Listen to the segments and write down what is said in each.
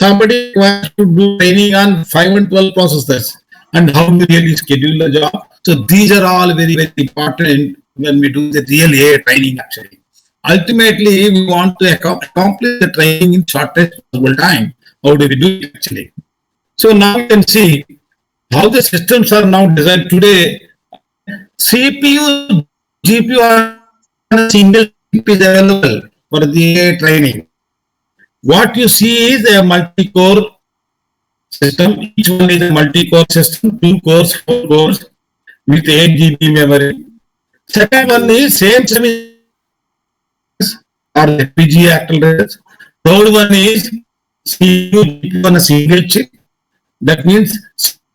somebody requires to do training on 5 and 12 processors and how to really schedule the job. So these are all very, very important when we do the real AI training actually. Ultimately, we want to accomplish the training in shortest possible time. How do we do it actually? So now you can see how the systems are now designed today. CPU, GPU are on a single chip is available for the AI training. What you see is a multi-core system. Each one is a multi-core system, 2 cores, 4 cores with 8 GB memory. Second one is same or FPGA accelerators. Third one is CPU, GPU on a single chip. That means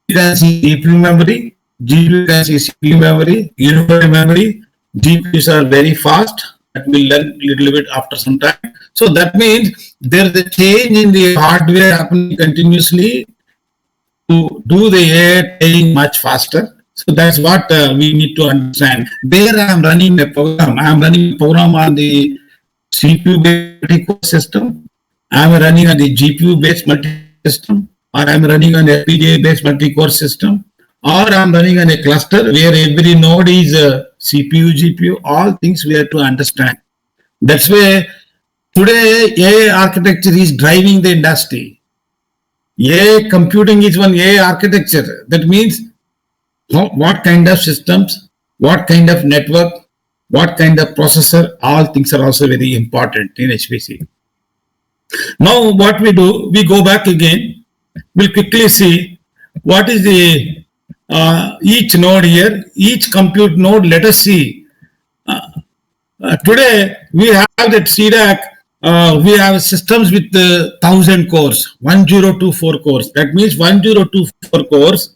you can see CPU memory, GPU can see CPU memory, unified memory. GPUs are very fast. That will learn a little bit after some time. So that means there is a change in the hardware happening continuously to do the AI training much faster. So that's what we need to understand. There I am running a program. I am running a program on the CPU-based multi-core system. I am running on the GPU-based multi-system, or I am running on FPGA-based multi-core system, or I am running on a cluster where every node is CPU, GPU. All things we have to understand. That's why today AI architecture is driving the industry. AI computing is one AI architecture. That means what kind of systems, what kind of network, what kind of processor, all things are also very important in HPC. Now what we do, we go back again. We'll quickly see what is the each node here, each compute node. Let us see. Today we have that CDAC. We have systems with 1000 cores, 1024 cores. That means 1024 cores.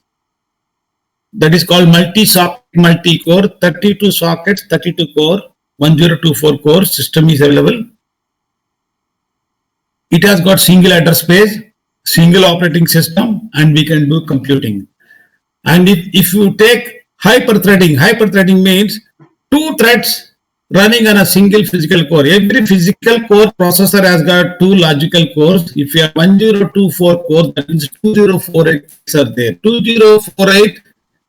That is called multi-socket, multi-core, 32 sockets, 32 core, 1024 core system is available. It has got single address space, single operating system, and we can do computing. And if you take hyper-threading means 2 threads running on a single physical core. Every physical core processor has got 2 logical cores. If you have 1024 cores, that means 2048 are there. 2048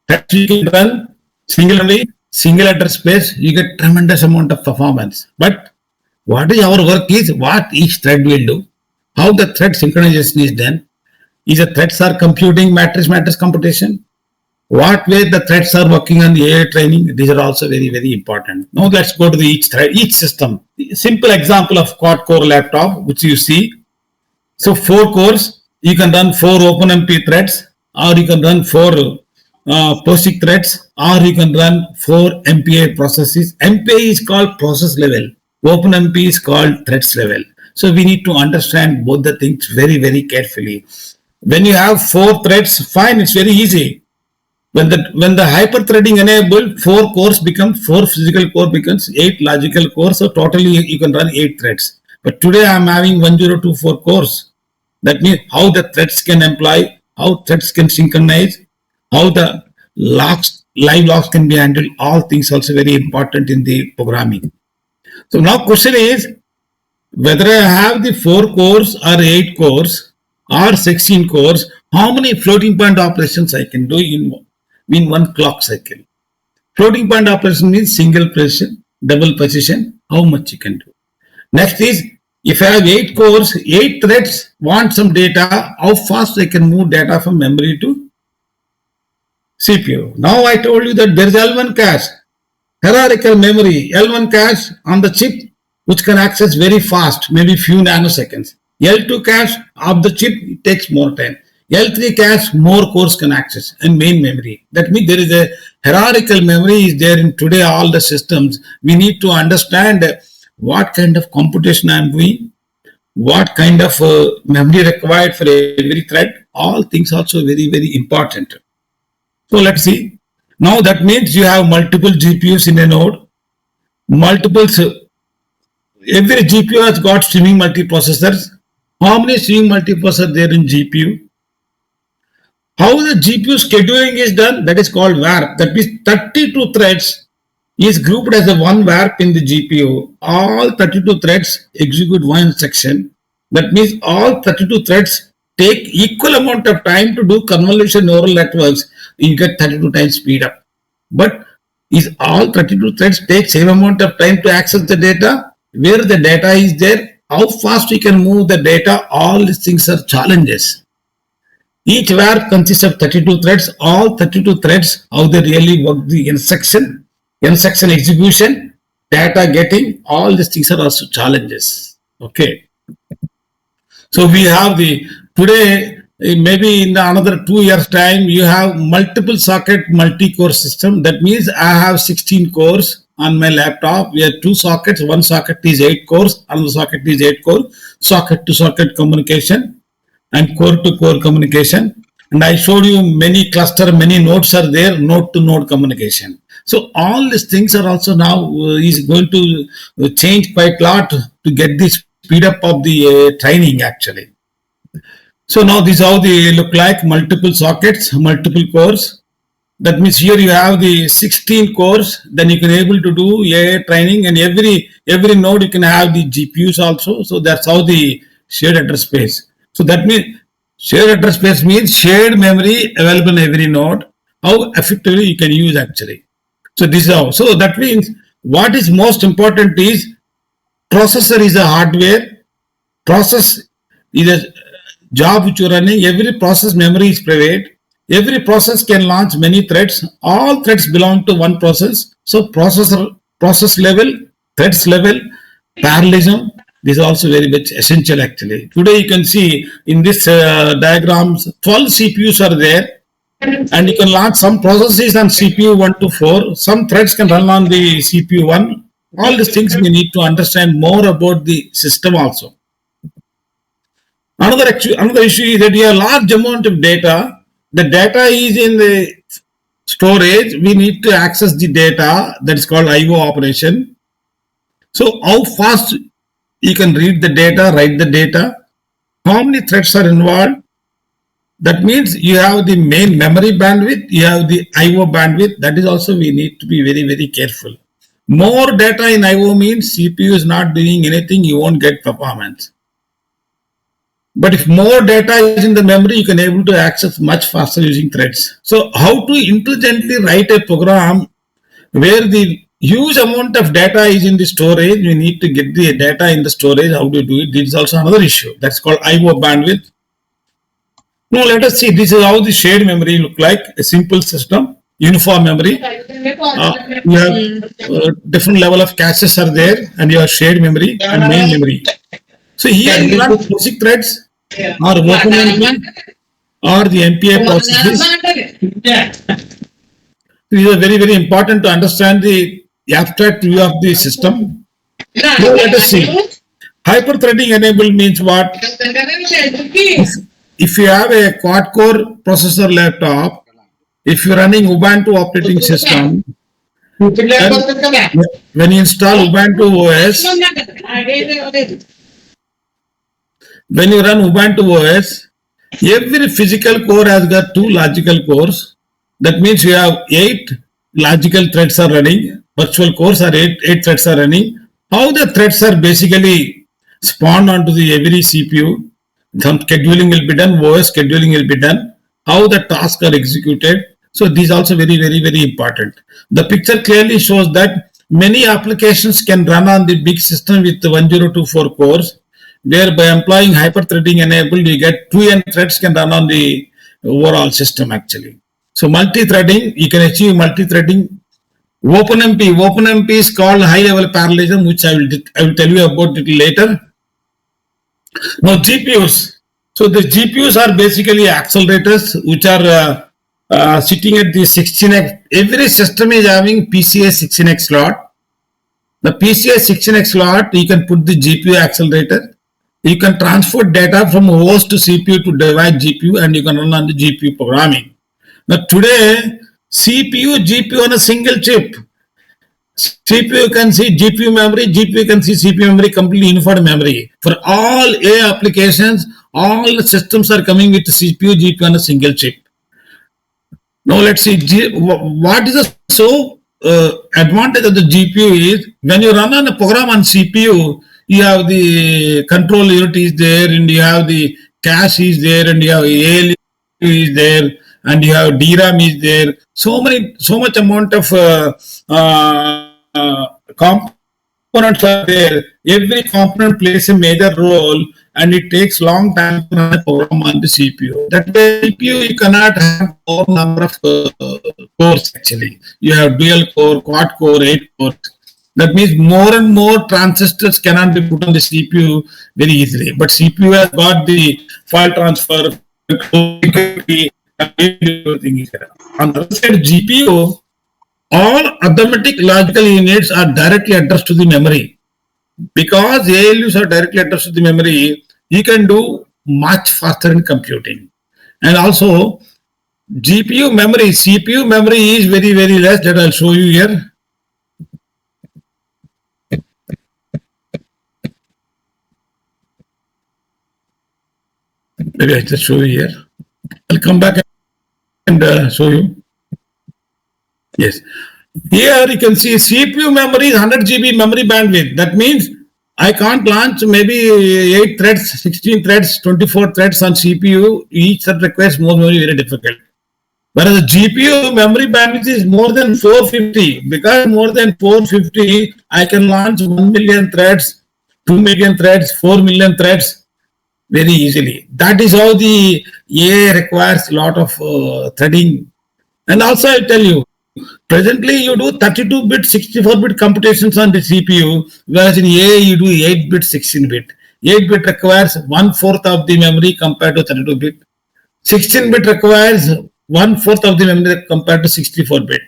that you can run single memory, single address space, you get tremendous amount of performance. But what is our work is what each thread will do, how the thread synchronization is done. Is the threads are computing matrix computation? What way the threads are working on the AI training? These are also very, very important. Now let's go to the each thread, each system. Simple example of quad core laptop, which you see. So 4 cores, you can run 4 OpenMP threads, or you can run 4 POSIX threads, or you can run 4 MPI processes. MPI is called process level. OpenMP is called threads level. So we need to understand both the things very, very carefully. When you have 4 threads, fine, it's very easy. When the hyper-threading enabled, 4 cores become 4 physical core becomes 8 logical cores. So totally you can run 8 threads. But today I am having 1024 cores. That means how the threads can employ, how threads can synchronize, how the locks, live locks can be handled. All things also very important in the programming. So now question is whether I have the 4 cores or 8 cores or 16 cores, how many floating point operations I can do in one clock cycle. Floating point operation means single precision, double precision, how much you can do. Next is, if I have 8 cores, 8 threads want some data, how fast I can move data from memory to CPU. Now I told you that there is L1 cache, hierarchical memory, L1 cache on the chip, which can access very fast, maybe few nanoseconds. L2 cache of the chip, it takes more time. L3 cache, more cores can access, and main memory. That means there is a hierarchical memory is there in today all the systems. We need to understand what kind of computation I am doing, what kind of memory required for every thread. All things also very, very important. So let's see. Now that means you have multiple GPUs in a node. Every GPU has got streaming multiprocessors. How many streaming multiprocessors there in GPU? How the GPU scheduling is done, that is called warp. That means 32 threads is grouped as a one warp in the GPU. All 32 threads execute one instruction. That means all 32 threads take equal amount of time to do convolution neural networks, you get 32 times speed up. But is all 32 threads take same amount of time to access the data? Where the data is there, how fast we can move the data, all these things are challenges. Each wire consists of 32 threads. All 32 threads, how they really work, the instruction execution, data getting, all these things are also challenges. Okay. So we have today, maybe in another 2 years time, you have multiple socket multi-core system. That means I have 16 cores on my laptop. We have 2 sockets. One socket is 8 cores, another socket is 8 core, socket to socket communication and core to core communication. And I showed you many cluster, many nodes are there, node to node communication. So all these things are also now is going to change quite a lot to get the speed up of the training actually. So now this is how they look like: multiple sockets, multiple cores. That means here you have the 16 cores, then you can able to do AI training, and every node you can have the GPUs also. So that's how the shared address space. So that means shared address space means shared memory available in every node. How effectively you can use actually. So this is how. So that means what is most important is processor is a hardware, process is a job which you're running. Every process memory is private. Every process can launch many threads. All threads belong to one process. So process level, threads level, parallelism, this is also very much essential actually. Today you can see in this diagrams, 12 CPUs are there, and you can launch some processes on CPU 1 to 4. Some threads can run on the CPU 1. All these things we need to understand more about the system also. Another issue is that you have large amount of data. The data is in the storage. We need to access the data. That is called I/O operation. So how fast you can read the data, write the data, how many threads are involved. That means you have the main memory bandwidth, you have the I/O bandwidth. That is also we need to be very, very careful. More data in I/O means CPU is not doing anything, you won't get performance. But if more data is in the memory, you can able to access much faster using threads. So how to intelligently write a program where the huge amount of data is in the storage, we need to get the data in the storage. How do you do it? This is also another issue. That's called I/O bandwidth. Now let us see. This is how the shared memory look like. A simple system, uniform memory. You have different level of caches are there, and you have shared memory and main memory. So here you run basic threads or OpenMP or the MPI processes. These are very, very important to understand the abstract view of the system. Now let us see. Hyper-threading enabled means what? If you have a quad-core processor laptop, if you're running Ubuntu operating system, when you install Ubuntu OS, when you run Ubuntu OS, every physical core has got 2 logical cores. That means you have 8 logical threads are running. Virtual cores are 8 threads are running. How the threads are basically spawned onto the every CPU. Some scheduling will be done, OS scheduling will be done. How the tasks are executed. So these also very, very, very important. The picture clearly shows that many applications can run on the big system with 1024 cores. Where by employing hyper-threading enabled, you get 2n threads can run on the overall system actually. So multi-threading, you can achieve multi-threading. OpenMP is called high-level parallelism, which I will tell you about it later. Now GPUs. So the GPUs are basically accelerators which are sitting at the 16x. Every system is having PCA 16x slot. The PCA 16x slot, you can put the GPU accelerator. You can transfer data from host to CPU to device GPU, and you can run on the GPU programming. Now today, CPU, GPU on a single chip. CPU can see GPU memory, GPU can see CPU memory, completely unified memory. For all AI applications, all the systems are coming with CPU, GPU on a single chip. Now let's see, what is the advantage of the GPU is, when you run on a program on CPU, you have the control unit is there, and you have the cache is there, and you have ALU is there, and you have DRAM is there. So much amount of components are there. Every component plays a major role, and it takes long time to run a program on the CPU. That way, CPU you cannot have more number of cores actually. You have dual core, quad core, 8 cores. That means more and more transistors cannot be put on the CPU very easily. But CPU has got the file transfer, security, and everything is there. On the other side, GPU, all arithmetic logical units are directly addressed to the memory. Because ALUs are directly addressed to the memory, you can do much faster in computing. And also, GPU memory, CPU memory is very, very less. That I'll show you here. Maybe I just show you here. I'll come back and show you. Yes. Here you can see CPU memory is 100 GB memory bandwidth. That means I can't launch maybe 8 threads, 16 threads, 24 threads on CPU. Each thread requires more memory, very difficult. Whereas the GPU memory bandwidth is more than 450. Because more than 450, I can launch 1 million threads, 2 million threads, 4 million threads very easily. That is how the AI requires a lot of threading. And also I tell you, presently you do 32-bit, 64-bit computations on the CPU, whereas in AI you do 8-bit, 16-bit. 8-bit requires 1/4 of the memory compared to 32-bit. 16-bit requires 1/4 of the memory compared to 64-bit.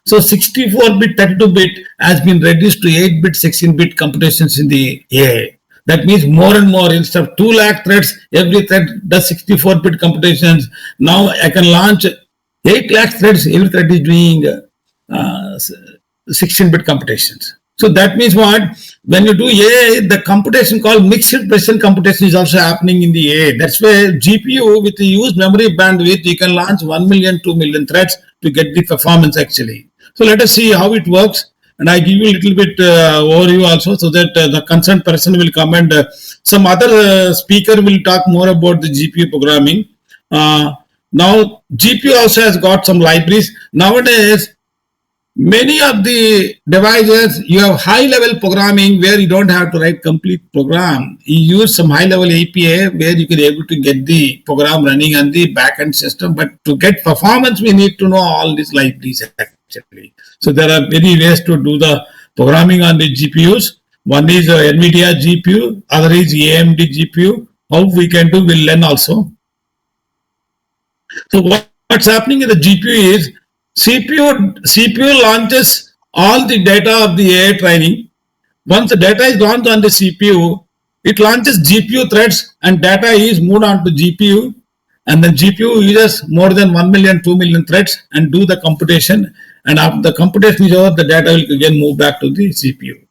So 64-bit, 32-bit has been reduced to 8-bit, 16-bit computations in the AI. That means more and more, instead of 2 lakh threads, every thread does 64-bit computations. Now I can launch 8 lakh threads, every thread is doing 16-bit computations. So that means what? When you do AI, the computation called mixed precision computation is also happening in the AI. That's why GPU with the used memory bandwidth, you can launch 1 million, 2 million threads to get the performance actually. So let us see how it works. And I give you a little bit overview also, so that the concerned person will come, and some other speaker will talk more about the GPU programming. Now, GPU also has got some libraries. Nowadays, many of the devices, you have high-level programming where you don't have to write complete program. You use some high-level API where you can able to get the program running on the back-end system. But to get performance, we need to know all these libraries actually. So there are many ways to do the programming on the GPUs. One is NVIDIA GPU, other is AMD GPU. How we can do, we'll learn also. So what's happening in the GPU is CPU launches all the data of the AI training. Once the data is launched on the CPU, it launches GPU threads and data is moved on to GPU, and then GPU uses more than 1 million, 2 million threads and do the computation, and after the computation is over, the data will again move back to the CPU.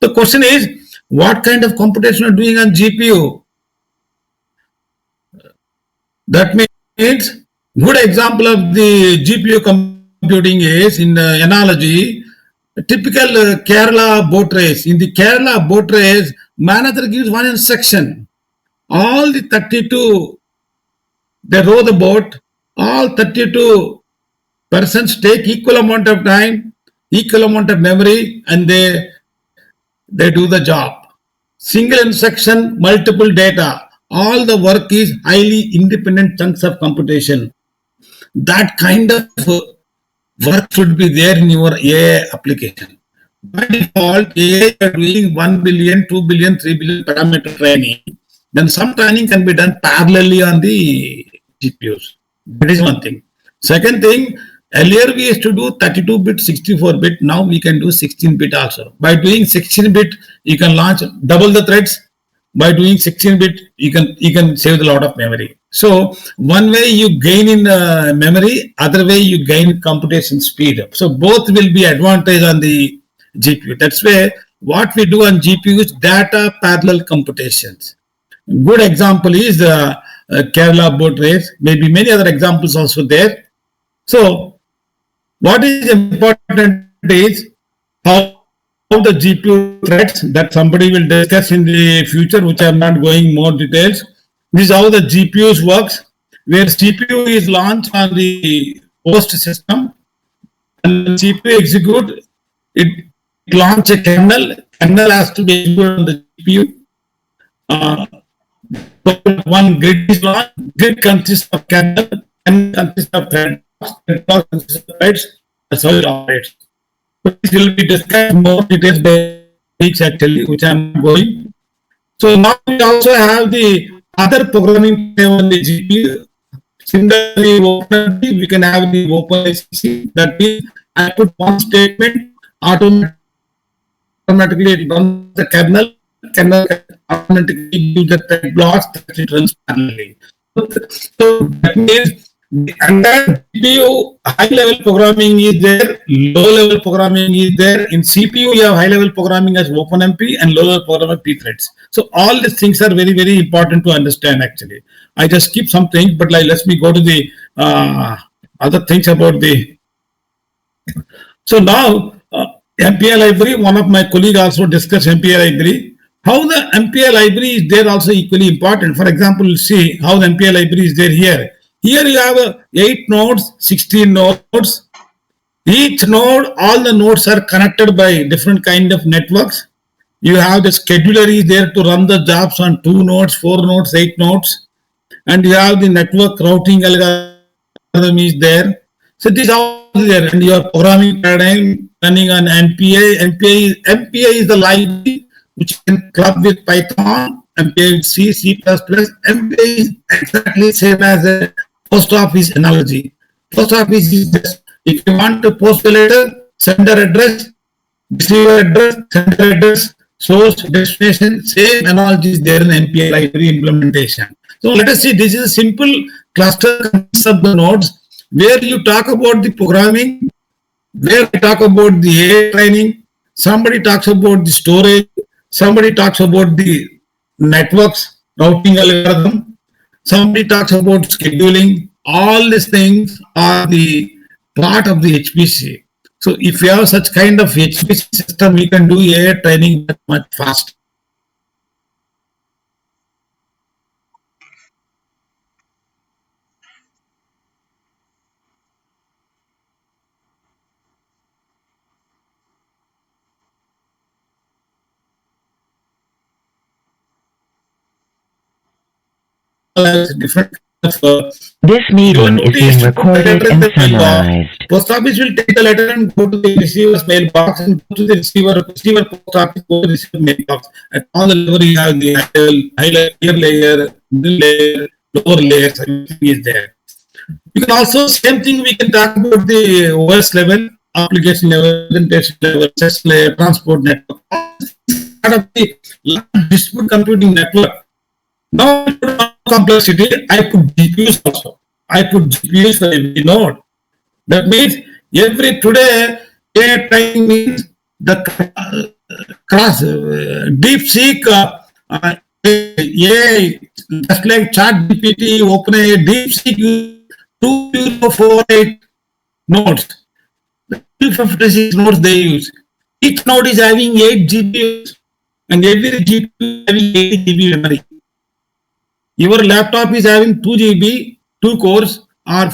The question is, what kind of computation are doing on GPU? That means, good example of the GPU computing is, in analogy, a typical Kerala boat race. In the Kerala boat race, manager gives one instruction. All the 32, they row the boat, all 32 persons take equal amount of time, equal amount of memory, and they do the job. Single instruction, multiple data. All the work is highly independent chunks of computation. That kind of work should be there in your AI application. By default, AI are doing 1 billion, 2 billion, 3 billion parameter training. Then some training can be done parallelly on the GPUs. That is one thing. Second thing, earlier we used to do 32-bit, 64-bit. Now we can do 16-bit also. By doing 16-bit, you can launch double the threads. By doing 16-bit, you can save a lot of memory. So one way you gain in memory, other way you gain computation speed. So both will be advantage on the GPU. That's why what we do on GPU is data parallel computations. Good example is the Kerala boat race. Maybe many other examples also there. So what is important is how the GPU threads that somebody will discuss in the future, which I'm not going more details. This is how the GPUs works, where CPU is launched on the host system, and when CPU execute, it launch a kernel. Kernel has to be executed on the GPU. Uh, one grid is launched. Grid consists of kernel. Kernel consists of thread blocks consists of threads. That's how it operates. So this will be discussed more details by weeks actually, which I'm going. So now we also have the other programming on the GPU. Similarly, we can have the OpenACC. That means I put one statement, automatically it runs the kernel. Kernel automatically gives the thread blocks that it runs parallelly. So that means the entire GPU high level programming is there, low level programming is there. In CPU, you have high level programming as OpenMP and low level programming pthreads. So all these things are very, very important to understand actually. I just skip some things, but like, let me go to the other things about the. So now MPI library, one of my colleagues also discussed MPI library. How the MPI library is there also equally important. For example, see how the MPI library is there here. Here you have 8 nodes, 16 nodes. Each node, all the nodes are connected by different kind of networks. You have the scheduler is there to run the jobs on 2 nodes, 4 nodes, 8 nodes. And you have the network routing algorithm is there. So this is all there. And your programming paradigm running on MPI. MPI is the library which can club with Python, MPI with C, C++. MPI is exactly same as a post office analogy. Post office is just, if you want to post a letter, sender address, receiver address, sender address, source, destination, same analogy is there in MPI library implementation. So let us see, this is a simple cluster consists of the nodes where you talk about the programming, where I talk about the AI training, somebody talks about the storage, somebody talks about the networks, routing algorithm, somebody talks about scheduling. All these things are the part of the HPC. So if you have such kind of HPC system, we can do AI training much faster. Different This meeting is being recorded and summarized. Post office will take the letter and go to the receiver's mailbox and go to the receiver post office, go to the receiver mailbox. At all the level you have the high layer, middle layer, lower layers, everything is there. You can also, same thing we can talk about the OS level, application level, presentation level, test layer, transport network. Part of the distributed computing network. Now, complexity, I put GPUs also. I put GPUs for every node. That means every today, AI training means the cross DeepSeek AI, just like ChatGPT, OpenAI, DeepSeek 2048 nodes. 256 nodes they use. Each node is having 8 GPUs, and every GPU is having 80 GB memory. Your laptop is having 2 GB, 2 cores, or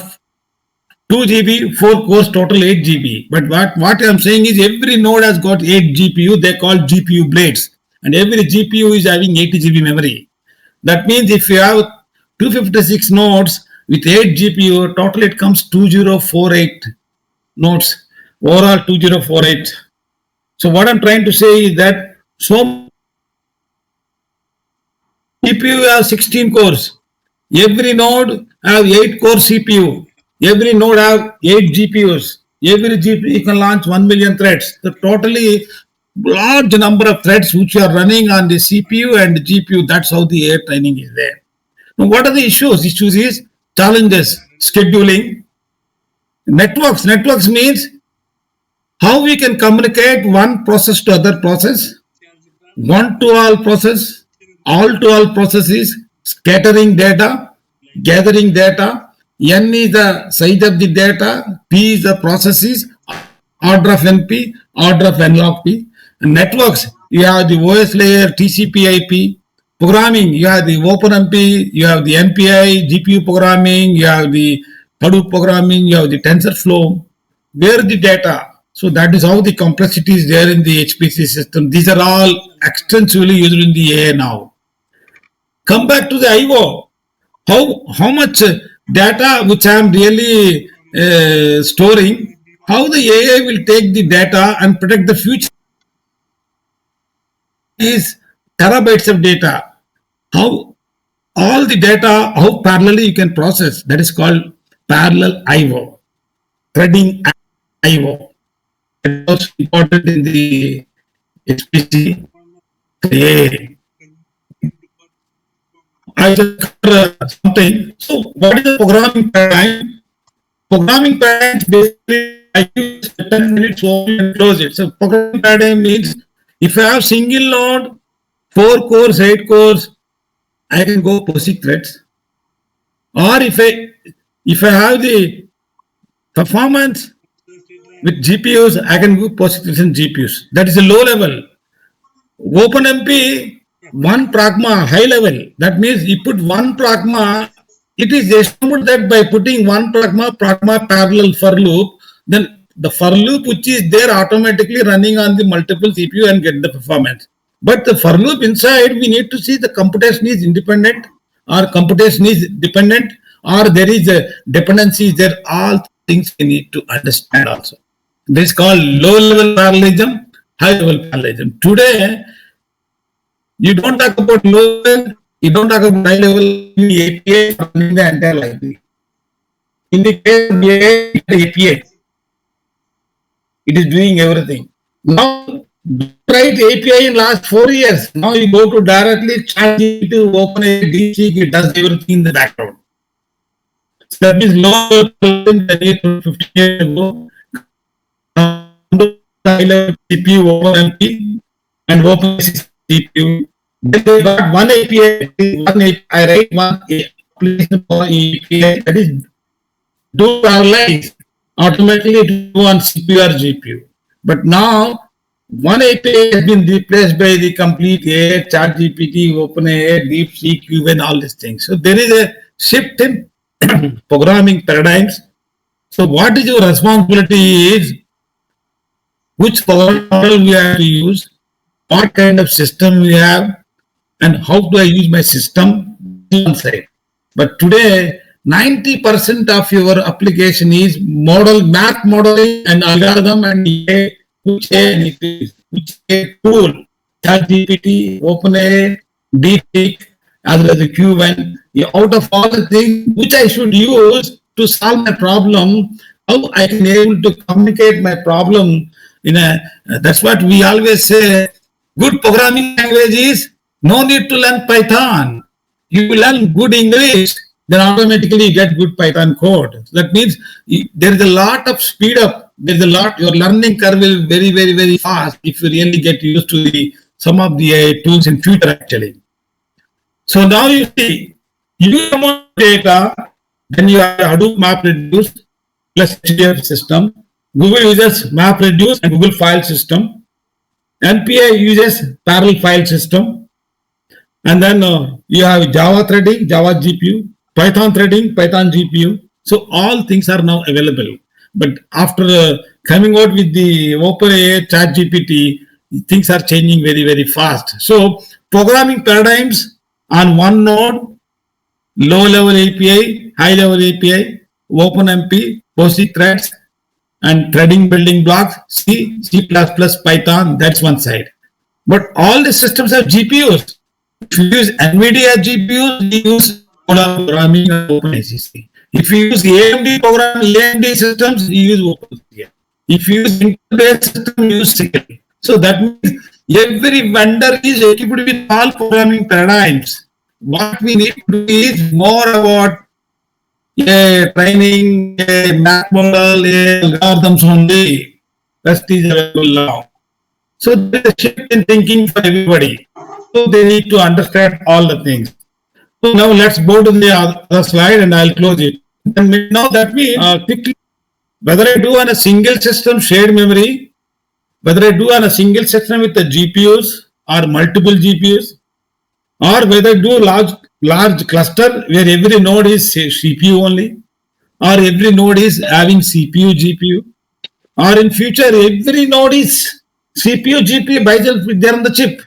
2 GB, 4 cores, total 8 GB. But what I am saying is every node has got 8 GPU, they call GPU blades. And every GPU is having 80 GB memory. That means if you have 256 nodes with 8 GPU, total it comes 2048 nodes. Overall 2048. So what I'm trying to say is that CPU has 16 cores. Every node have 8 core CPU. Every node have 8 GPUs. Every GPU can launch 1 million threads. The totally large number of threads which are running on the CPU and the GPU. That's how the AI training is there. Now, what are the issues? Issues is challenges, scheduling, networks. Networks means how we can communicate one process to other process, one to all process, all to all processes, scattering data, gathering data. N is the size of the data, P is the processes, order of NP, order of N log P. And networks, you have the OS layer, TCP IP, programming, you have the OpenMP, you have the MPI, GPU programming, you have the Hadoop programming, you have the TensorFlow. Where the data? So that is how the complexity is there in the HPC system. These are all extensively used in the AI now. Come back to the IO. How much data which I am really storing, how the AI will take the data and predict the future is terabytes of data. How all the data, how parallelly you can process. That is called parallel IO, threading IO. It is also important in the HPC. AI. I just cover something. So, what is the programming paradigm? Programming paradigm is basically I use 10 minutes open and close it. So, programming paradigm means if I have single node, 4 cores, 8 cores, I can go POSIX threads. Or if I have the performance with GPUs, I can go POSIX threads and GPUs. That is a low level. OpenMP, one pragma, high level. That means you put one pragma, it is assumed that by putting one pragma parallel for loop, then the for loop which is there automatically running on the multiple CPU and get the performance. But the for loop inside, we need to see the computation is independent or computation is dependent or there is a dependency there. All things we need to understand also. This is called low level parallelism, high level parallelism. Today, you don't talk about low level, you don't talk about high level API running the entire library. In the case of API, it is doing everything. Now, write API in last 4 years. Now you go to directly ChatGPT to open a DeepSeek, it does everything in the background. So that means low level 15 years ago, high level CPU, OpenMP, and OpenACC CPU. Then they got one API. I write one application for API that is do parallelize automatically to go on CPU or GPU. But now one API has been replaced by the complete AI, ChatGPT, OpenAI, DeepSeek, and all these things. So there is a shift in programming paradigms. So what is your responsibility is which programming model we have to use, what kind of system we have, and how do I use my system one side. But today, 90% of your application is math modeling and algorithm and AI, which AI tool, ChatGPT, OpenAI, DeepSeek, as well as the Q1. Out of all the things which I should use to solve my problem, how I can able to communicate my problem in a. That's what we always say. Good programming language is no need to learn Python. You will learn good English, then automatically you get good Python code. So that means there is a lot of speed up. There's a lot. Your learning curve will very, very, very fast if you really get used to some of the tools in future actually. So now you see, you amount of data, then you have Hadoop MapReduce plus HDF system. Google uses MapReduce and Google File System. NPI uses parallel file system. And then you have Java threading, Java GPU, Python threading, Python GPU. So all things are now available. But after coming out with the OpenAI, ChatGPT, things are changing very, very fast. So programming paradigms on one node, low-level API, high-level API, OpenMP, POSIX threads, and threading building blocks, C, C++, Python, that's one side. But all the systems have GPUs. If you use NVIDIA GPUs, you use programming and OpenACC. If you use AMD programming, AMD systems, you use OpenACC. If you use Intel-based system, you use SQL. So that means every vendor is equipped with all programming paradigms. What we need to do is more about training, math model, algorithms only. Rest is available now. So there is a shift in thinking for everybody. So they need to understand all the things. So now let's go to the other slide and I'll close it. And now that means quickly, whether I do on a single system shared memory, whether I do on a single system with the GPUs or multiple GPUs, or whether do large cluster where every node is CPU only, or every node is having CPU, GPU, or in future every node is CPU, GPU by there on the chip.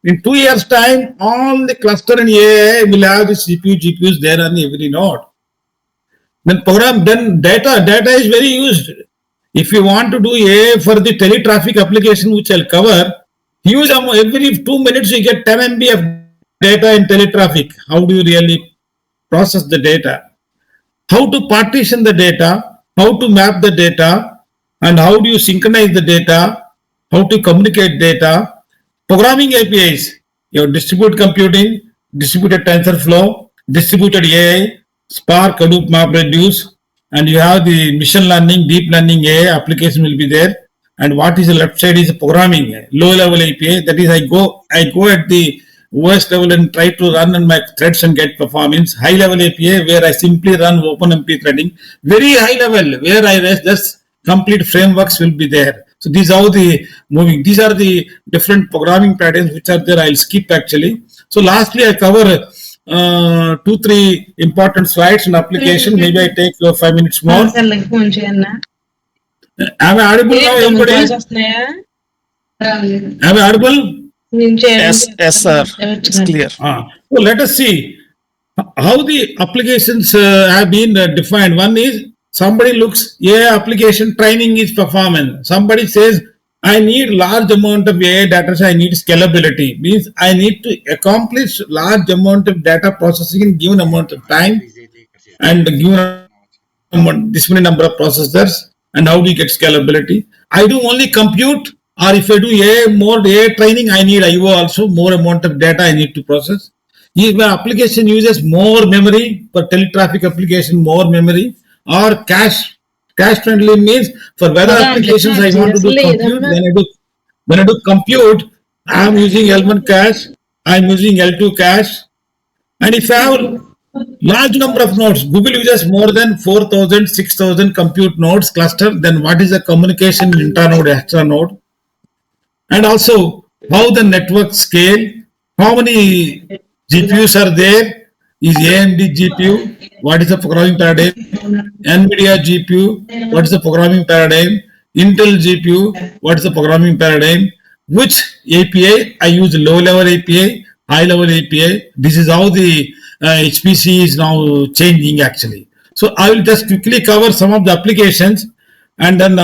In 2 years' time, all the cluster in AI will have the CPU, GPUs there on every node. Then data is very used. If you want to do AI for the teletraffic application, which I'll cover, huge amount, every 2 minutes you get 10 MB of data in teletraffic. How do you really process the data? How to partition the data? How to map the data? And how do you synchronize the data? How to communicate data? Programming APIs, your distributed computing, distributed TensorFlow, distributed AI, Spark, Hadoop, MapReduce, and you have the machine learning, deep learning AI application will be there. And what is the left side is programming, low level API. That is, I go at the OS level and try to run on my threads and get performance. High level API where I simply run OpenMP threading. Very high level where I just complete frameworks will be there. So these are the moving. These are the different programming patterns which are there. I'll skip actually. So lastly, I cover 2-3 important slides and application. Maybe I take 5 minutes more. Am I audible now, everybody? Am I audible? Yes, sir. It's clear. So let us see how the applications have been defined. One is somebody looks AI application training is performance. Somebody says I need large amount of AI data, so I need scalability. Means I need to accomplish large amount of data processing in given amount of time and given this many number of processors. And how do you get scalability? I do only compute, or if I do more AI training, I need IO also, more amount of data I need to process. If my application uses more memory, for teletraffic application, more memory, or cache friendly means for weather applications I want to do compute. When I do compute, I am using L1 cache, I am using L2 cache, and if I have large number of nodes, Google uses more than 4,000, 6,000 compute nodes cluster, then what is the communication internode, extra node? And also how the network scale, how many GPUs are there, is AMD GPU, what is the programming paradigm, NVIDIA GPU, what is the programming paradigm, Intel GPU, what is the programming paradigm, which API, I use low level API, high level API. This is how the HPC is now changing actually. So I will just quickly cover some of the applications and then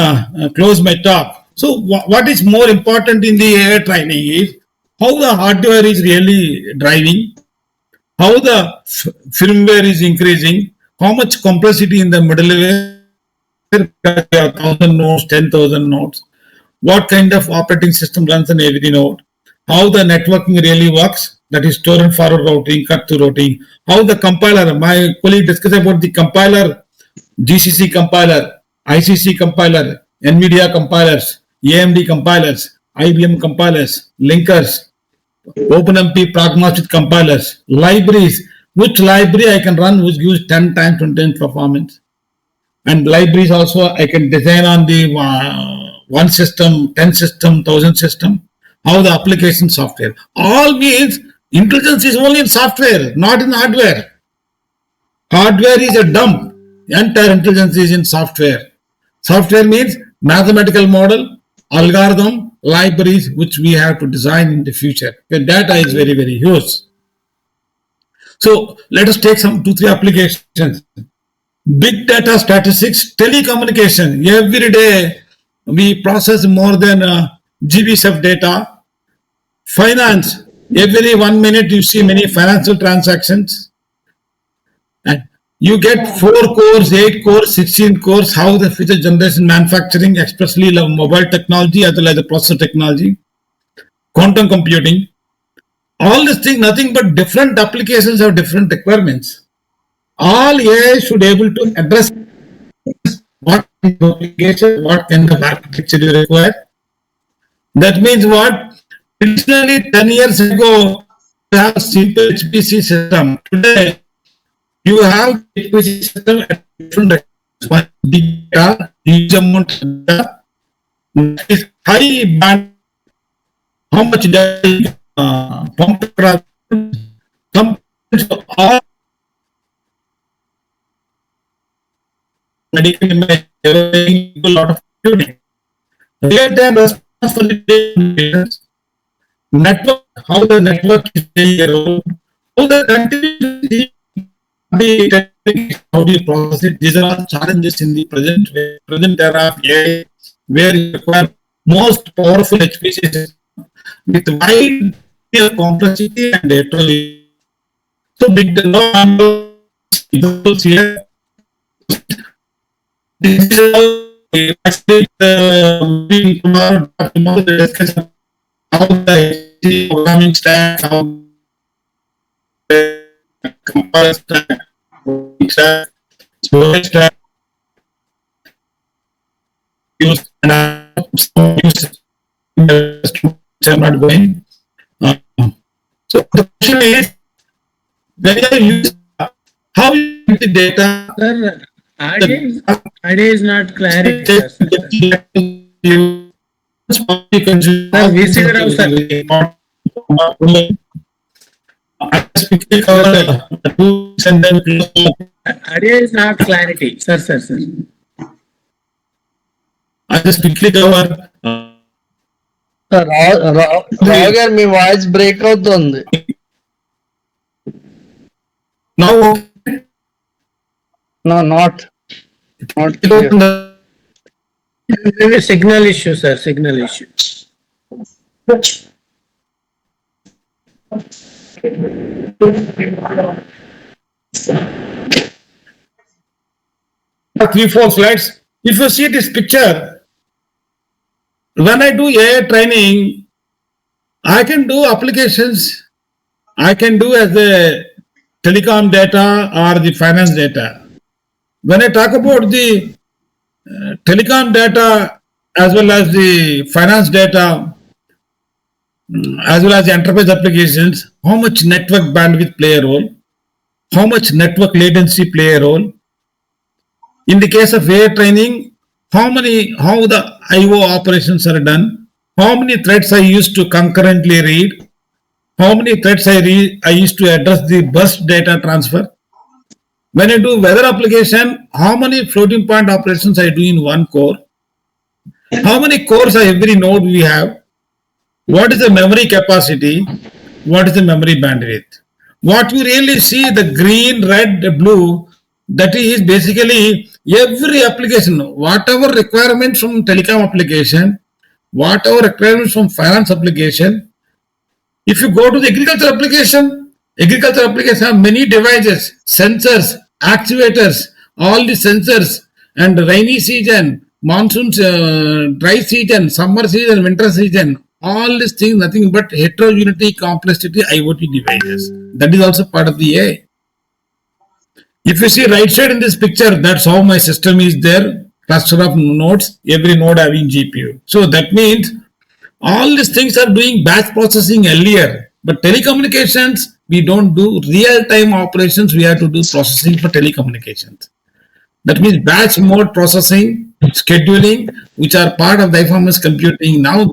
close my talk. So what is more important in the AI training is how the hardware is really driving, how the firmware is increasing, how much complexity in the middleware, 1,000 nodes, 10,000 nodes, what kind of operating system runs on every node, how the networking really works, that is store and forward routing, cut to routing, how the compiler, my colleague discussed about the compiler, GCC compiler, ICC compiler, NVIDIA compilers, AMD compilers, IBM compilers, linkers, OpenMP pragmatic compilers, libraries, which library I can run which gives 10 times, 20 times performance. And libraries also I can design on the one system, 10 system, 1,000 system, how the application software. All means intelligence is only in software, not in hardware. Hardware is a dump. Entire intelligence is in software. Software means mathematical model, algorithm, libraries, which we have to design in the future. The data is very, very huge. So let us take some 2-3 applications. Big data statistics, telecommunication. Every day we process more than GBs of data. Finance, every 1 minute you see many financial transactions. And you get 4 cores, 8 cores, 16 cores, how the future generation manufacturing, especially mobile technology as well as the processor technology, quantum computing. All these things, nothing but different applications have different requirements. All AI should be able to address what kind of application, what kind of architecture you require. That means what? Traditionally, 10 years ago, you have a simple HPC system. Today, you have HPC system at different big data, huge amount of data, is high band, how much data pump across components of all medical image, everything, a lot of computing. Real-time response for the data network, how the network is playing a role, how the continuity, how do you process it. These are all challenges in the present era of AI, where you require most powerful HPC with wide complexity and heterogeneity. So big examples here. This is how we actually tomorrow the discussion how the programming stack, how the compiler stack, storage stack use and use. I'm not going. So the question is, when you use how you use the data. Sir, idea is not clarity. Sir, VC Rav, sir. Idea is not clarity. Sir. I just quickly cover. రావు గారు మీ voice break అవుతుంది. Now, No, not clear. Maybe signal issue, sir. Signal issue. 3-4 slides. If you see this picture, when I do AI training, I can do applications. I can do as the telecom data or the finance data. When I talk about the telecom data as well as the finance data, as well as the enterprise applications, how much network bandwidth play a role, how much network latency play a role. In the case of AI training, how the IO operations are done, how many threads I used to concurrently read, how many threads I used to address the burst data transfer. When I do weather application, how many floating point operations I do in one core, how many cores are every node we have, what is the memory capacity, what is the memory bandwidth. What you really see, the green, red, blue, that is basically every application, whatever requirements from telecom application, whatever requirements from finance application. If you go to the agriculture application have many devices, sensors, actuators, all the sensors, and rainy season, monsoon, dry season, summer season, winter season, all these things, nothing but heterogeneity, complexity, IoT devices. That is also part of the AI. If you see right side in this picture, that's how my system is there, cluster of nodes, every node having GPU. So that means all these things are doing batch processing earlier, but telecommunications, we don't do real-time operations, we have to do processing for telecommunications. That means batch mode processing, scheduling, which are part of the performance computing. Now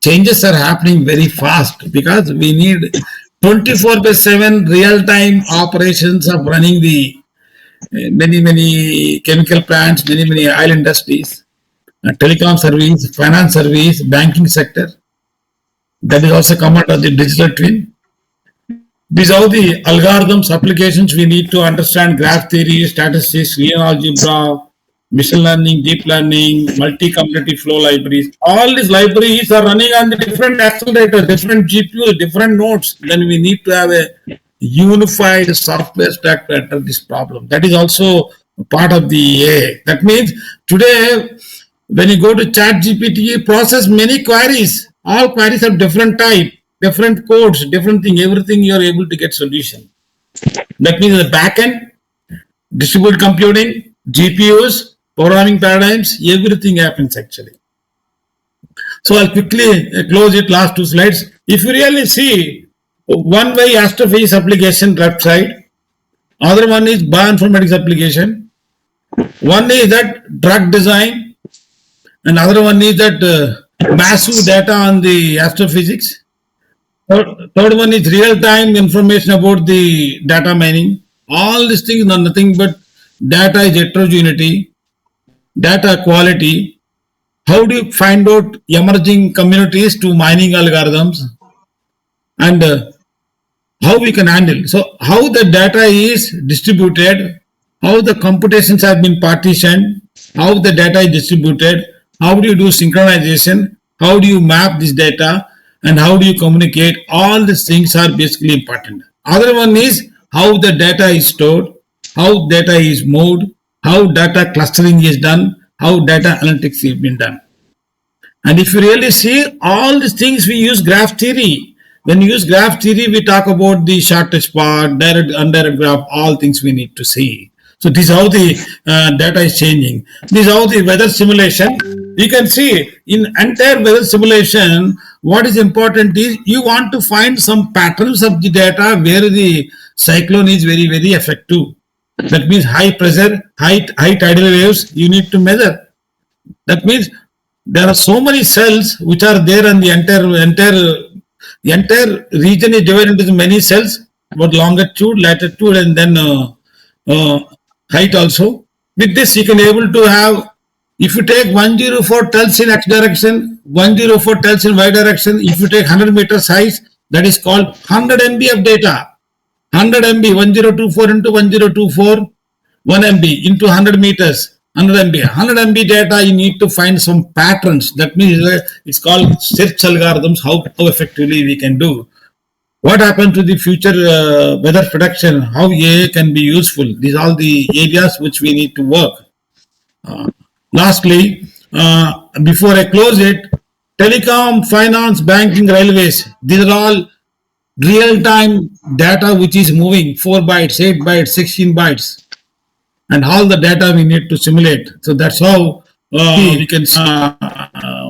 changes are happening very fast because we need 24/7 real-time operations of running the many chemical plants, many oil industries, telecom service, finance service, banking sector. That is also come under the digital twin. These are the algorithms, applications we need to understand: graph theory, statistics, linear algebra, machine learning, deep learning, multi-combinatorial flow libraries. All these libraries are running on the different accelerators, different GPUs, different nodes. Then we need to have a unified software stack to address this problem. That is also part of the AI. That means today, when you go to ChatGPT, process many queries. All queries have different type, different codes, different thing. Everything you are able to get solution. That means the backend, distributed computing, GPUs, programming paradigms, everything happens actually. So I'll quickly close it, last 2 slides. If you really see, one way astrophysics application left side, other one is bioinformatics application, one is that drug design, and other one is that massive data on the astrophysics. Third one is real-time information about the data mining. All these things are nothing but data is heterogeneity, data quality. How do you find out emerging communities to mining algorithms and how we can handle? So how the data is distributed, how the computations have been partitioned, how the data is distributed, how do you do synchronization, how do you map this data, and how do you communicate? All these things are basically important. Other one is how the data is stored, how data is moved, how data clustering is done, how data analytics is been done. And if you really see all these things, we use graph theory. When we use graph theory, we talk about the shortest path, direct, indirect graph, all things we need to see. So this is how the data is changing. This is how the weather simulation. You can see in entire weather simulation, what is important is you want to find some patterns of the data where the cyclone is very, very effective. That means high pressure, high tidal waves, you need to measure. That means there are so many cells which are there and the entire region is divided into many cells, about longitude, latitude, and then height also. With this, you can able to have, if you take 104 tells in X direction, 104 tells in Y direction, if you take 100 meters size, that is called 100 MB of data. 100 MB, 1024 into 1024, 1 MB into 100 meters. 100 MB. 100 MB data, you need to find some patterns. That means it's called search algorithms, how effectively we can do. What happened to the future weather prediction, how AI can be useful. These are all the areas which we need to work. Lastly, before I close it, telecom, finance, banking, railways, these are all real-time data which is moving, 4 bytes, 8 bytes, 16 bytes. And all the data we need to simulate. So that's how we can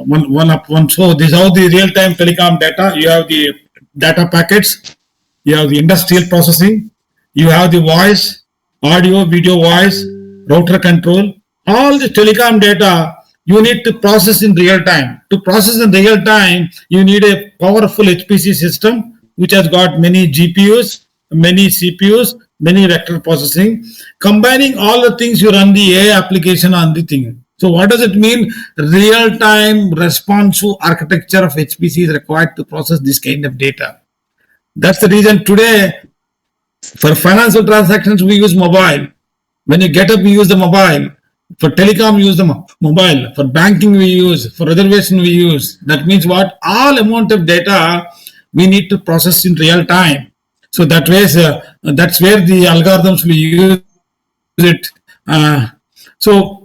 one. So this is how the real-time telecom data. You have the data packets, you have the industrial processing, you have the voice, audio, video, voice, router control. All the telecom data you need to process in real time. To process in real time, you need a powerful HPC system which has got many GPUs, many CPUs, many vector processing. Combining all the things, you run the AI application on the thing. So what does it mean? Real-time responsive architecture of HPC is required to process this kind of data. That's the reason today, for financial transactions, we use mobile. When you get up, we use the mobile. For telecom, we use the mobile. For banking, we use. For reservation, we use. That means what? All amount of data we need to process in real time. So that way, that's where the algorithms we use it. So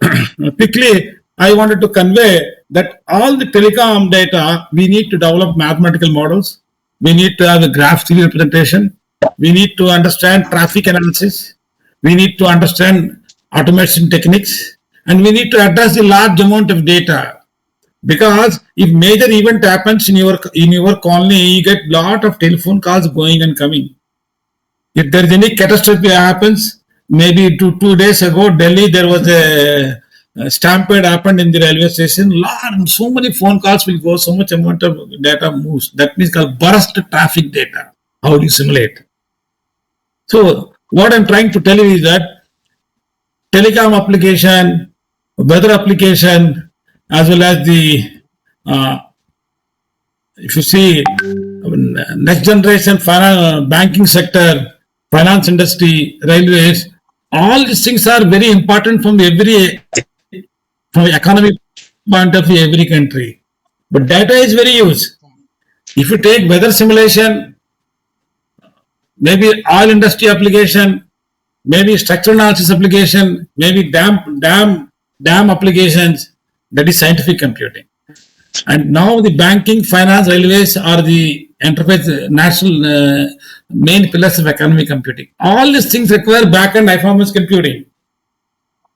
quickly, I wanted to convey that all the telecom data, we need to develop mathematical models. We need to have a graph theory representation. We need to understand traffic analysis. We need to understand automation techniques. And we need to address the large amount of data. Because if major event happens in your colony, you get lot of telephone calls going and coming. If there is any catastrophe happens, maybe two days ago, Delhi, there was a stampede happened in the railway station. So many phone calls will go, so much amount of data moves. That means called burst traffic data. How do you simulate? So what I'm trying to tell you is that telecom application, weather application, as well as the, if you see, next generation banking sector, finance industry, railways, all these things are very important from economic point of view, every country. But data is very used. If you take weather simulation, maybe oil industry application, maybe structural analysis application, maybe dam applications, that is scientific computing. And now the banking, finance, railways are the enterprise national main pillars of economic computing. All these things require back-end high-performance computing.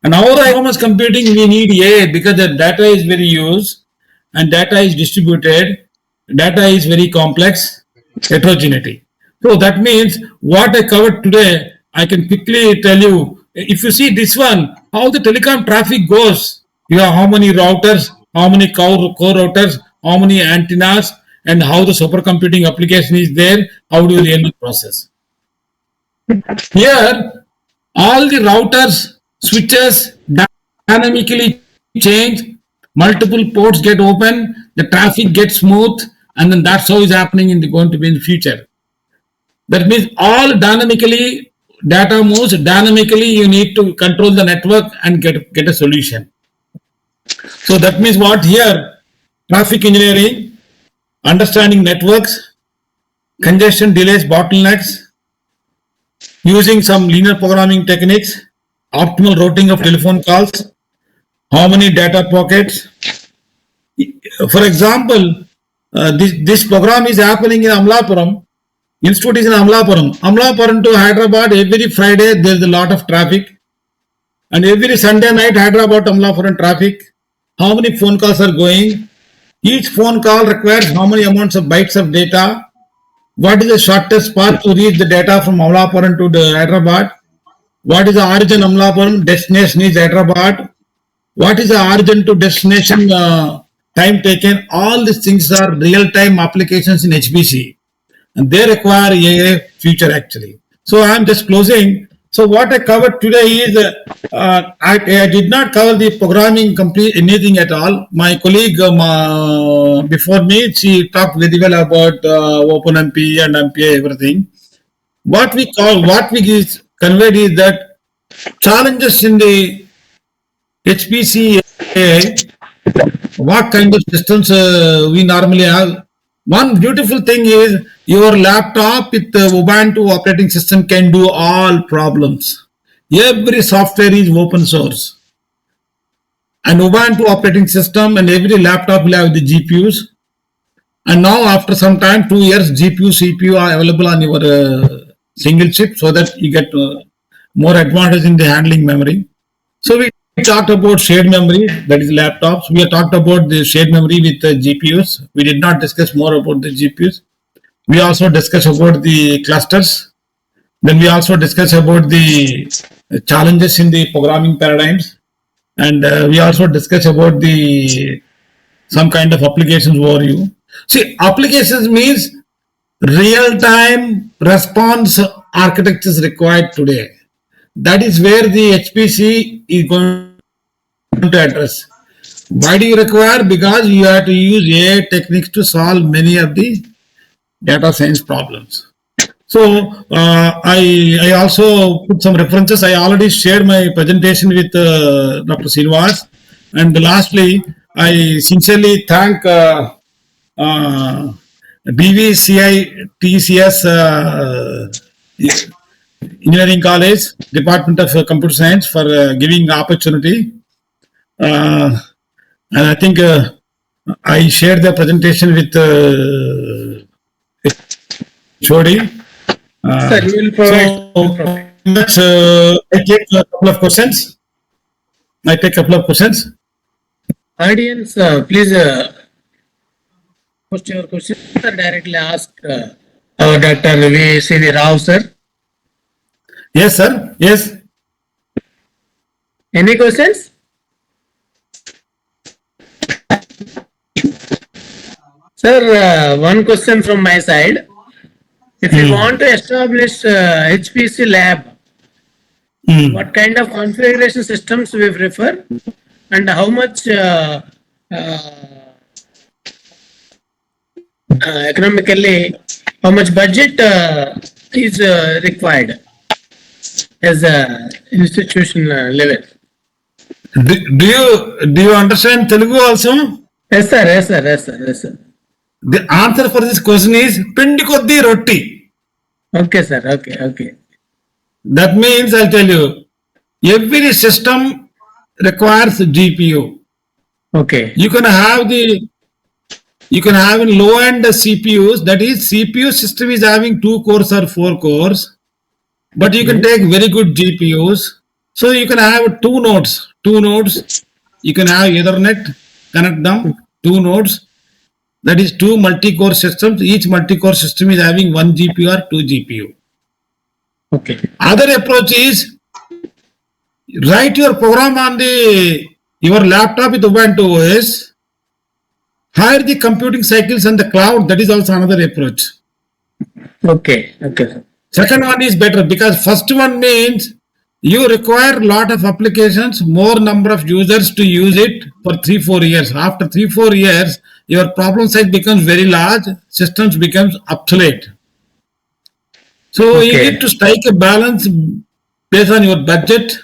And our high-performance computing, we need AI because the data is very used and data is distributed, data is very complex, heterogeneity. So that means what I covered today, I can quickly tell you. If you see this one, how the telecom traffic goes, you have how many routers, how many core routers, how many antennas, and how the supercomputing application is there, how do you really process. Here, all the routers, switches dynamically change, multiple ports get open, the traffic gets smooth, and then that's how is happening in the going to be in the future. That means all dynamically data moves dynamically. You need to control the network and get a solution. So that means what here? Traffic engineering, understanding networks, congestion delays, bottlenecks, using some linear programming techniques, optimal routing of telephone calls, how many data pockets. For example, this program is happening in Amalapuram. Institute is in Amalapuram. Amalapuram to Hyderabad, every Friday there is a lot of traffic. And every Sunday night, Hyderabad to Amalapuram traffic. How many phone calls are going? Each phone call requires how many amounts of bytes of data. What is the shortest path to reach the data from Amalapuram to the Hyderabad? What is the origin Amalapuram? Destination is Hyderabad. What is the origin to destination time taken? All these things are real-time applications in HPC, and they require a future actually. So I am just closing. So what I covered today is I did not cover the programming complete anything at all. My colleague before me, she talked very well about OpenMP and MPI everything. What we conveyed is that challenges in the HPC AI, what kind of systems we normally have. One beautiful thing is your laptop with the Ubuntu operating system can do all problems. Every software is open source. And Ubuntu operating system and every laptop will have the GPUs. And now after some time, 2 years, GPU, CPU are available on your single chip so that you get more advantage in the handling memory. So we talked about shared memory, that is laptops. We have talked about the shared memory with the GPUs. We did not discuss more about the GPUs. We also discussed about the clusters. Then we also discussed about the challenges in the programming paradigms. And we also discussed about the some kind of applications overview. See, applications means real-time response architecture is required today. That is where the HPC is going to address. Why do you require? Because you have to use AI techniques to solve many of the data science problems. So I also put some references. I already shared my presentation with Dr. Srinivas. And lastly, I sincerely thank BVCI TCS Engineering College, Department of Computer Science for giving the opportunity. And I think I shared the presentation with Chodi. Sir, you will provide. So I take a couple of questions. Audience, please post your questions or directly ask our Dr. V.C. Rao, sir. Yes, sir. Yes. Any questions? Sir, one question from my side. If you want to establish HPC lab, what kind of configuration systems we prefer and how much economically, how much budget is required as a institution level? Do you understand Telugu also? Yes, sir. Yes, sir. Yes, sir. Yes, sir. The answer for this question is Pindi Koddi Roti. Okay, sir. Okay. Okay. That means I'll tell you, every system requires a GPU. Okay. You can have in low end CPUs, that is CPU system is having 2 cores or 4 cores, but you can take very good GPUs. So you can have 2 nodes. You can have Ethernet, connect them, 2 nodes. That is 2 multi-core systems. Each multi-core system is having 1 GPU or 2 GPU. Okay. Other approach is write your program on your laptop with Ubuntu OS. hire the computing cycles and the cloud. That is also another approach. Okay. Okay. Second one is better because first one means you require lot of applications, more number of users to use it for 3-4 years. After 3-4 years, your problem size becomes very large, systems becomes obsolete. So you Okay. need to strike a balance based on your budget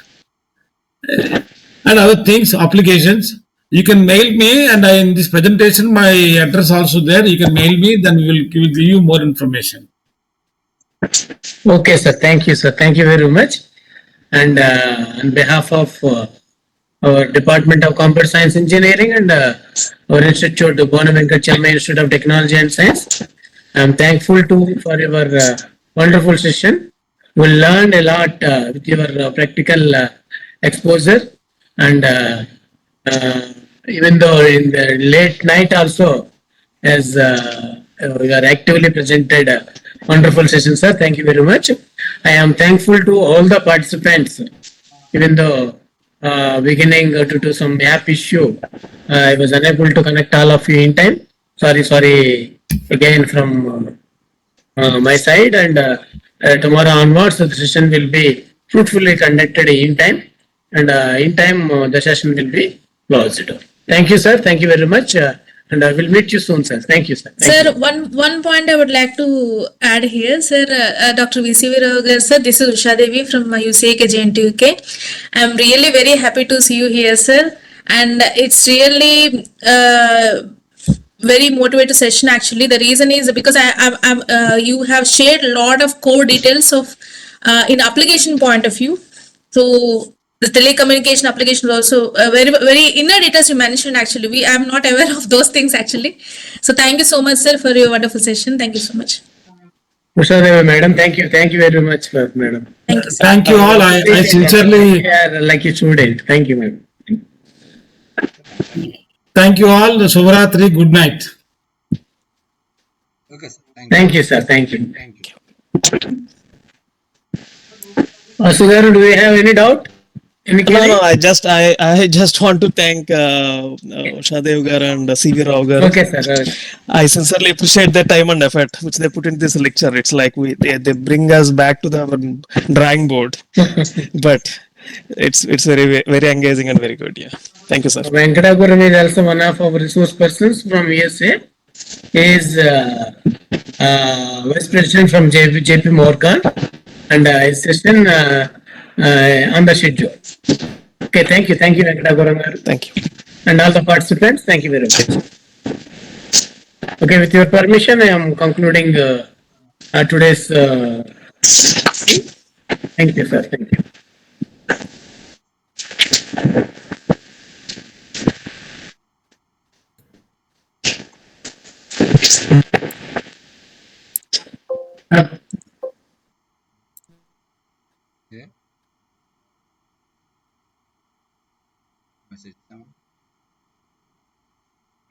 and other things, applications. You can mail me, and in this presentation, my address also there. You can mail me, then we will give you more information. Okay, sir. Thank you, sir. Thank you very much. And on behalf of our Department of Computer Science Engineering and our institute, the BONAM VENKATA Institute of Technology and Science, I am thankful to for your wonderful session. We learned a lot with your practical exposure, and even though in the late night also, as you are actively presented wonderful session, sir. Thank you very much. I am thankful to all the participants, even though beginning due to some app issue, I was unable to connect all of you in time. Sorry again from my side, and tomorrow onwards the session will be fruitfully conducted in time, and in time the session will be closed. Thank you, sir. Thank you very much. And I will meet you soon, sir. Thank you, sir. Thank Sir, you. one point I would like to add here, sir. Dr. VCV Rao, sir, this is Usha Devi from UCAK JNTUK. I'm really very happy to see you here, sir. And it's really very motivated session actually. The reason is because you have shared a lot of core details of in application point of view. So the telecommunication application is also very inner details you mentioned actually. I am not aware of those things actually. So thank you so much, sir, for your wonderful session. Thank you so much. Usha Devi, madam. Thank you. Thank you very much, madam. Thank you, sir. Thank you all. I sincerely You are like a student. Thank you, madam. thank you all. Shubhratri. Good night. Okay, sir. Thank you, sir. Thank you. Thank you. Sudhar, do you have any doubt? Any query? No, I just want to thank Shadev gar and CV Rao gar. Okay, sir. I sincerely appreciate their time and effort which they put in this lecture. It's like they bring us back to the drawing board, but it's very engaging and very good. Yeah, thank you, sir. Venkatapuram is also one of our resource persons from USA. He is vice president from JP Morgan, and his session on the schedule. Okay, thank you, Venkatapuram. Thank you. And all the participants, thank you very much. Okay, with your permission, I am concluding today's. Thank you, sir. Thank you. Yeah. Message down.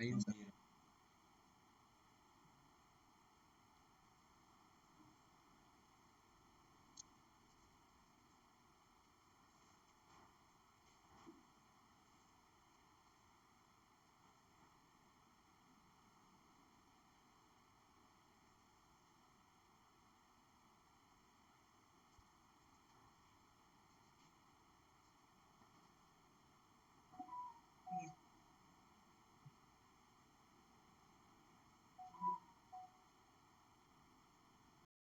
Ayun, sir.